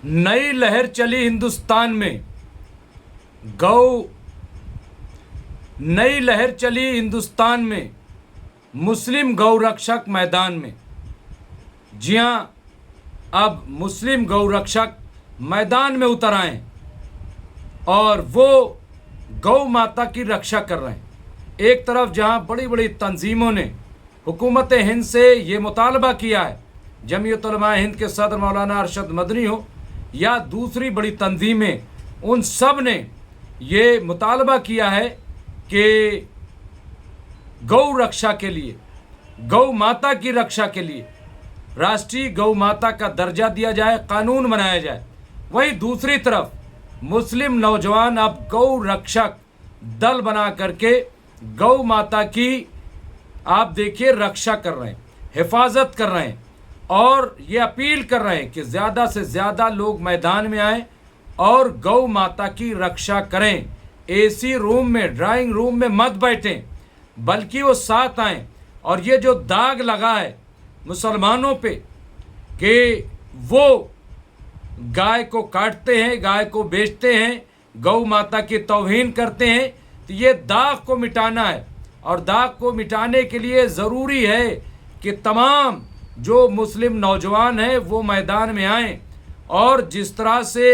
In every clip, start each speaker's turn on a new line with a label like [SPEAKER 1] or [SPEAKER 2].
[SPEAKER 1] नई लहर चली हिंदुस्तान में। गौ नई लहर चली हिंदुस्तान में, मुस्लिम गौ रक्षक मैदान में। जी हां, अब मुस्लिम गौ रक्षक मैदान में उतर आए और वो गौ माता की रक्षा कर रहे हैं। एक तरफ जहां बड़ी बड़ी तंजीमों ने हुकूमत हिंद से ये मुतालबा किया है, जमीयत उलमा हिंद के सदर मौलाना अरशद मदनी हो या दूसरी बड़ी तंजीमें, उन सब ने ये मुतालबा किया है कि गौ रक्षा के लिए, गौ माता की रक्षा के लिए राष्ट्रीय गौ माता का दर्जा दिया जाए, कानून बनाया जाए। वहीं दूसरी तरफ मुस्लिम नौजवान अब गौ रक्षक दल बना करके गौ माता की आप देखिए रक्षा कर रहे हैं, हिफाजत कर रहे हैं और ये अपील कर रहे हैं कि ज़्यादा से ज़्यादा लोग मैदान में आएं और गौ माता की रक्षा करें। एसी रूम में, ड्राइंग रूम में मत बैठें, बल्कि वो साथ आएं। और ये जो दाग लगा है मुसलमानों पे कि वो गाय को काटते हैं, गाय को बेचते हैं, गौ माता की तौहीन करते हैं, तो ये दाग को मिटाना है। और दाग को मिटाने के लिए ज़रूरी है कि तमाम जो मुस्लिम नौजवान हैं वो मैदान में आएं और जिस तरह से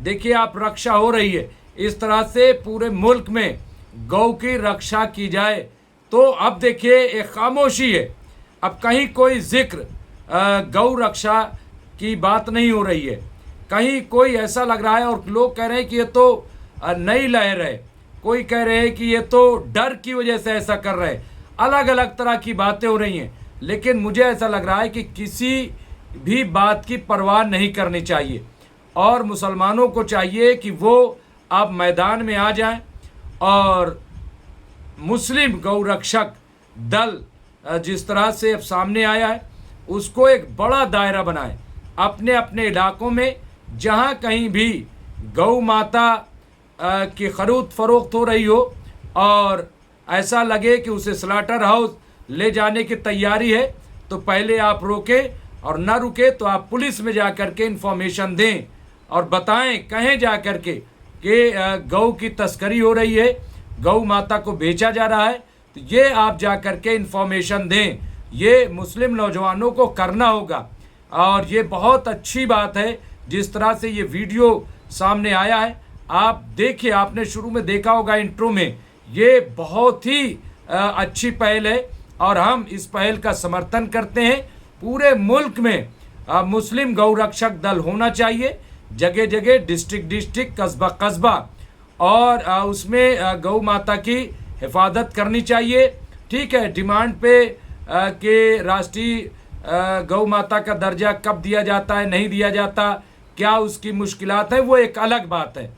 [SPEAKER 1] देखिए आप रक्षा हो रही है, इस तरह से पूरे मुल्क में गौ की रक्षा की जाए। तो अब देखिए एक खामोशी है, अब कहीं कोई जिक्र गौ रक्षा की बात नहीं हो रही है। कहीं कोई ऐसा लग रहा है और लोग कह रहे हैं कि ये तो नई लहर है, कोई कह रहे हैं कि ये तो डर की वजह से ऐसा कर रहे हैं। अलग अलग तरह की बातें हो रही हैं, लेकिन मुझे ऐसा लग रहा है कि किसी भी बात की परवाह नहीं करनी चाहिए और मुसलमानों को चाहिए कि वो अब मैदान में आ जाएं और मुस्लिम गौ रक्षक दल जिस तरह से अब सामने आया है उसको एक बड़ा दायरा बनाएं अपने अपने इलाकों में। जहां कहीं भी गौ माता की खरीद फरोख्त हो रही हो और ऐसा लगे कि उसे स्लाटर हाउस ले जाने की तैयारी है, तो पहले आप रोकें और ना रुके तो आप पुलिस में जा कर के इन्फॉर्मेशन दें और बताएं, कहें जा कर के कि गौ की तस्करी हो रही है, गौ माता को बेचा जा रहा है, तो ये आप जा कर के इन्फॉर्मेशन दें। ये मुस्लिम नौजवानों को करना होगा और ये बहुत अच्छी बात है जिस तरह से ये वीडियो सामने आया है। आप देखिए, आपने शुरू में देखा होगा इंट्रो में, ये बहुत ही अच्छी पहल है और हम इस पहल का समर्थन करते हैं। पूरे मुल्क में मुस्लिम गौ रक्षक दल होना चाहिए, जगह जगह, डिस्ट्रिक्ट डिस्ट्रिक्ट, कस्बा कस्बा, और उसमें गौ माता की हिफाजत करनी चाहिए। ठीक है, डिमांड पे कि राष्ट्रीय गौ माता का दर्जा कब दिया जाता है, नहीं दिया जाता, क्या उसकी मुश्किलात है, वो एक अलग बात है,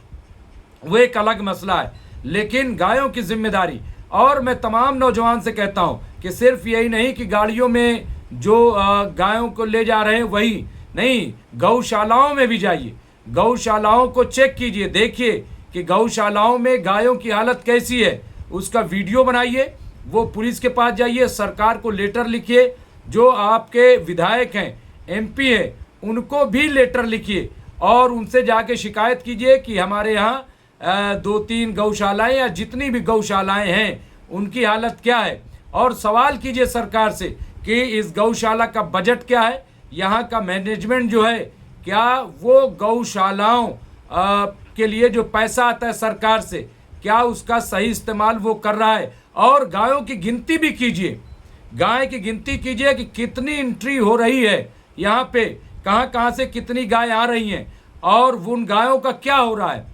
[SPEAKER 1] वो एक अलग मसला है। लेकिन गायों की जिम्मेदारी, और मैं तमाम नौजवान से कहता हूं कि सिर्फ यही नहीं कि गाड़ियों में जो गायों को ले जा रहे हैं वही नहीं, गौशालाओं में भी जाइए, गौशालाओं को चेक कीजिए, देखिए कि गौशालाओं में गायों की हालत कैसी है, उसका वीडियो बनाइए, वो पुलिस के पास जाइए, सरकार को लेटर लिखिए, जो आपके विधायक हैं, एमपी हैं, उनको भी लेटर लिखिए और उनसे जाके शिकायत कीजिए कि हमारे यहाँ 2-3 गौशालाएं या जितनी भी गौशालाएं हैं उनकी हालत क्या है। और सवाल कीजिए सरकार से कि इस गौशाला का बजट क्या है, यहाँ का मैनेजमेंट जो है, क्या वो गौशालाओं के लिए जो पैसा आता है सरकार से, क्या उसका सही इस्तेमाल वो कर रहा है। और गायों की गिनती भी कीजिए, गाय की गिनती कीजिए कि कितनी एंट्री हो रही है यहाँ पे, कहाँ कहाँ से कितनी गाय आ रही हैं और उन गायों का क्या हो रहा है।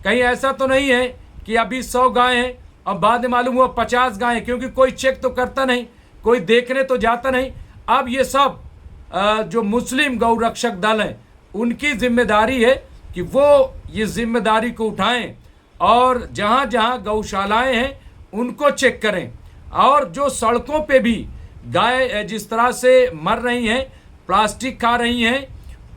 [SPEAKER 1] कहीं ऐसा तो नहीं है कि अभी 100 गाय हैं और बाद में मालूम हुआ 50 गाय हैं, क्योंकि कोई चेक तो करता नहीं, कोई देखने तो जाता नहीं। अब ये सब जो मुस्लिम गौ रक्षक दल हैं उनकी जिम्मेदारी है कि वो ये जिम्मेदारी को उठाएं और जहाँ जहाँ गौशालाएं हैं उनको चेक करें। और जो सड़कों पे भी गाय जिस तरह से मर रही हैं, प्लास्टिक खा रही हैं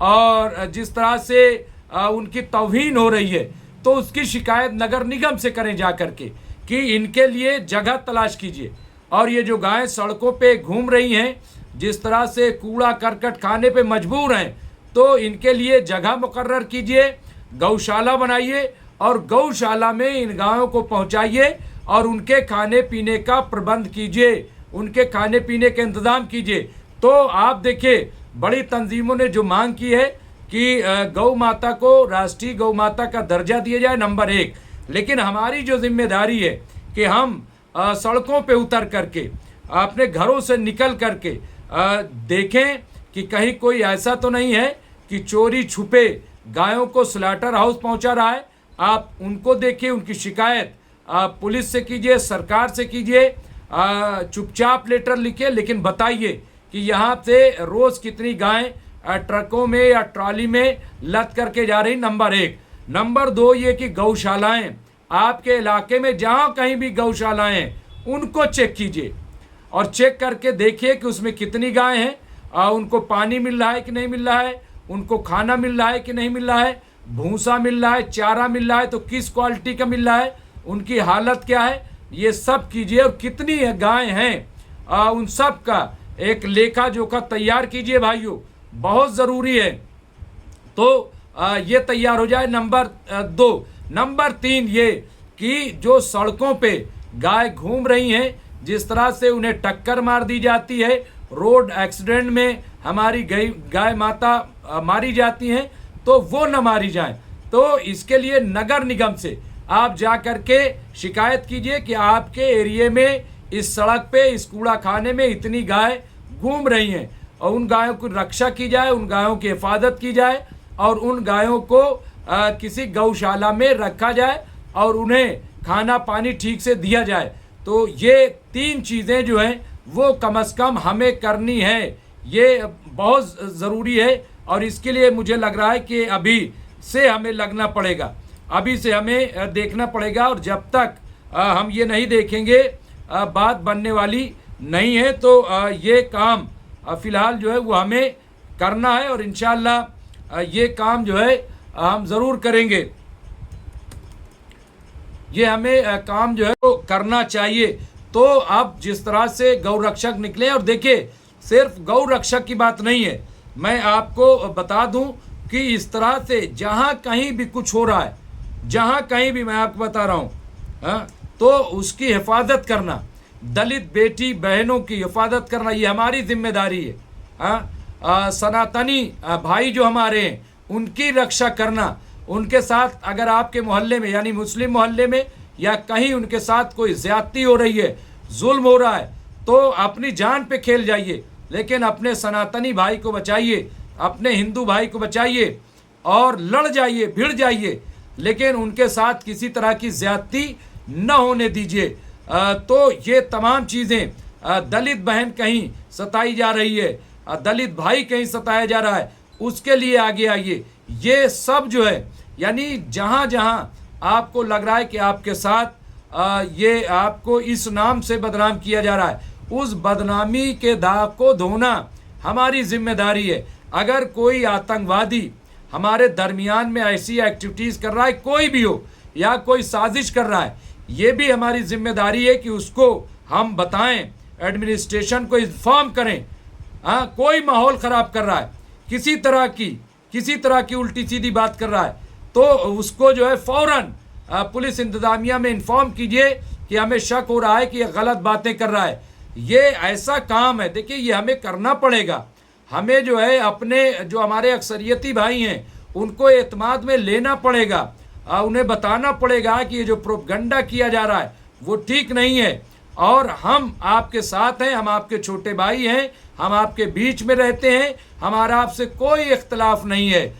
[SPEAKER 1] और जिस तरह से उनकी तौहीन हो रही है, तो उसकी शिकायत नगर निगम से करें जा करके कि इनके लिए जगह तलाश कीजिए। और ये जो गायें सड़कों पे घूम रही हैं, जिस तरह से कूड़ा करकट खाने पे मजबूर हैं, तो इनके लिए जगह मुकर्रर कीजिए, गौशाला बनाइए और गौशाला में इन गायों को पहुंचाइए और उनके खाने पीने का प्रबंध कीजिए, उनके खाने पीने के इंतज़ाम कीजिए। तो आप देखिए, बड़ी तंजीमों ने जो मांग की है कि गौ माता को राष्ट्रीय गौ माता का दर्जा दिया जाए, नंबर 1। लेकिन हमारी जो जिम्मेदारी है कि हम सड़कों पे उतर करके, अपने घरों से निकल करके देखें कि कहीं कोई ऐसा तो नहीं है कि चोरी छुपे गायों को स्लॉटर हाउस पहुंचा रहा है। आप उनको देखिए, उनकी शिकायत पुलिस से कीजिए, सरकार से कीजिए, चुपचाप लेटर लिखिए, लेकिन बताइए कि यहाँ से रोज़ कितनी गायें ट्रकों में या ट्रॉली में लद करके जा रही, नंबर 1। नंबर 2 ये कि गौशालाएं, आपके इलाके में जहाँ कहीं भी गौशालाएं हैं उनको चेक कीजिए और चेक करके देखिए कि उसमें कितनी गायें हैं, उनको पानी मिल रहा है कि नहीं मिल रहा है, उनको खाना मिल रहा है कि नहीं मिल रहा है, भूसा मिल रहा है, चारा मिल रहा है तो किस क्वालिटी का मिल रहा है, उनकी हालत क्या है, ये सब कीजिए। और कितनी गायें हैं उन सब का एक लेखा जोखा तैयार कीजिए भाइयों, बहुत ज़रूरी है। तो ये तैयार हो जाए, नंबर 2। नंबर 3 ये कि जो सड़कों पे गाय घूम रही हैं, जिस तरह से उन्हें टक्कर मार दी जाती है, रोड एक्सीडेंट में हमारी गाय माता मारी जाती हैं, तो वो न मारी जाएं। तो इसके लिए नगर निगम से आप जा कर के शिकायत कीजिए कि आपके एरिया में इस सड़क पे, इस कूड़ा खाने में इतनी गाय घूम रही हैं, और उन गायों की रक्षा की जाए, उन गायों की हिफाजत की जाए और उन गायों को किसी गौशाला में रखा जाए और उन्हें खाना पानी ठीक से दिया जाए। तो ये 3 चीज़ें जो हैं वो कम से कम हमें करनी है, ये बहुत ज़रूरी है। और इसके लिए मुझे लग रहा है कि अभी से हमें लगना पड़ेगा, अभी से हमें देखना पड़ेगा। और जब तक हम ये नहीं देखेंगे बात बनने वाली नहीं है। तो ये काम फ़िलहाल जो है वो हमें करना है और इंशाअल्लाह ये काम जो है हम ज़रूर करेंगे। ये हमें काम जो है वो करना चाहिए। तो अब जिस तरह से गौ रक्षक निकले, और देखिए सिर्फ गौ रक्षक की बात नहीं है, मैं आपको बता दूं कि इस तरह से जहां कहीं भी कुछ हो रहा है, जहां कहीं भी मैं आपको बता रहा हूं, तो उसकी हिफाजत करना, दलित बेटी बहनों की हिफाजत करना, ये हमारी जिम्मेदारी है। सनातनी भाई जो हमारे हैं उनकी रक्षा करना, उनके साथ अगर आपके मोहल्ले में यानी मुस्लिम मोहल्ले में या कहीं उनके साथ कोई ज़्यादती हो रही है, जुल्म हो रहा है, तो अपनी जान पे खेल जाइए, लेकिन अपने सनातनी भाई को बचाइए, अपने हिंदू भाई को बचाइए और लड़ जाइए, भिड़ जाइए, लेकिन उनके साथ किसी तरह की ज़्यादती न होने दीजिए। तो ये तमाम चीज़ें, दलित बहन कहीं सताई जा रही है, दलित भाई कहीं सताया जा रहा है, उसके लिए आगे आइए। ये सब जो है, यानी जहाँ जहाँ आपको लग रहा है कि आपके साथ ये आपको इस नाम से बदनाम किया जा रहा है, उस बदनामी के दाग को धोना हमारी जिम्मेदारी है। अगर कोई आतंकवादी हमारे दरमियान में ऐसी एक्टिविटीज़ कर रहा है, कोई भी हो, या कोई साजिश कर रहा है, ये भी हमारी जिम्मेदारी है कि उसको हम बताएं, एडमिनिस्ट्रेशन को इन्फॉर्म करें। कोई माहौल ख़राब कर रहा है, किसी तरह की उल्टी सीधी बात कर रहा है, तो उसको जो है फ़ौरन पुलिस इंतज़ामिया में इन्फॉर्म कीजिए कि हमें शक हो रहा है कि ये गलत बातें कर रहा है। ये ऐसा काम है, देखिए ये हमें करना पड़ेगा। हमें जो है अपने जो हमारे अक्सरियती भाई हैं उनको एतमाद में लेना पड़ेगा, उन्हें बताना पड़ेगा कि ये जो प्रोपगंडा किया जा रहा है वो ठीक नहीं है, और हम आपके साथ हैं, हम आपके छोटे भाई हैं, हम आपके बीच में रहते हैं, हमारा आपसे कोई इख्तलाफ नहीं है।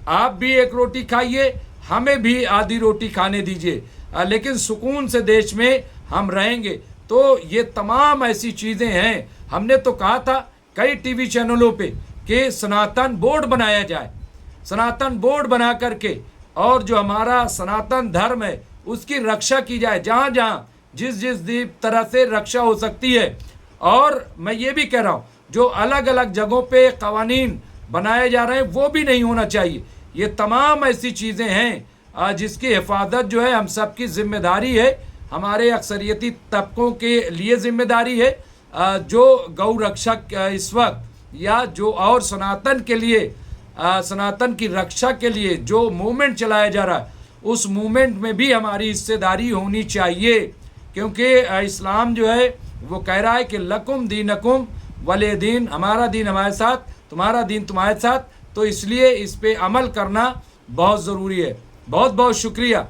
[SPEAKER 1] आप भी एक रोटी खाइए, हमें भी आधी रोटी खाने दीजिए, लेकिन सुकून से देश में हम रहेंगे। तो ये तमाम ऐसी चीज़ें हैं। हमने तो कहा था कई टीवी चैनलों पे कि सनातन बोर्ड बनाया जाए, सनातन बोर्ड बना करके, और जो हमारा सनातन धर्म है उसकी रक्षा की जाए, जहाँ जहाँ जिस तरह से रक्षा हो सकती है। और मैं ये भी कह रहा हूँ, जो अलग अलग जगहों पे कवानीन बनाए जा रहे हैं वो भी नहीं होना चाहिए। ये तमाम ऐसी चीज़ें हैं जिसकी हिफाजत जो है हम सब की जिम्मेदारी है, हमारे अक्सरियती तबकों के लिए जिम्मेदारी है। जो गौ रक्षक इस वक्त या जो और सनातन के लिए सनातन की रक्षा के लिए जो मूवमेंट चलाया जा रहा है, उस मूवमेंट में भी हमारी हिस्सेदारी होनी चाहिए। क्योंकि इस्लाम जो है वो कह रहा है कि लकुम दीनकुम वले दीन, हमारा दीन हमारे साथ, तुम्हारा दीन तुम्हारे साथ। तो इसलिए इस पे अमल करना बहुत ज़रूरी है। बहुत बहुत शुक्रिया।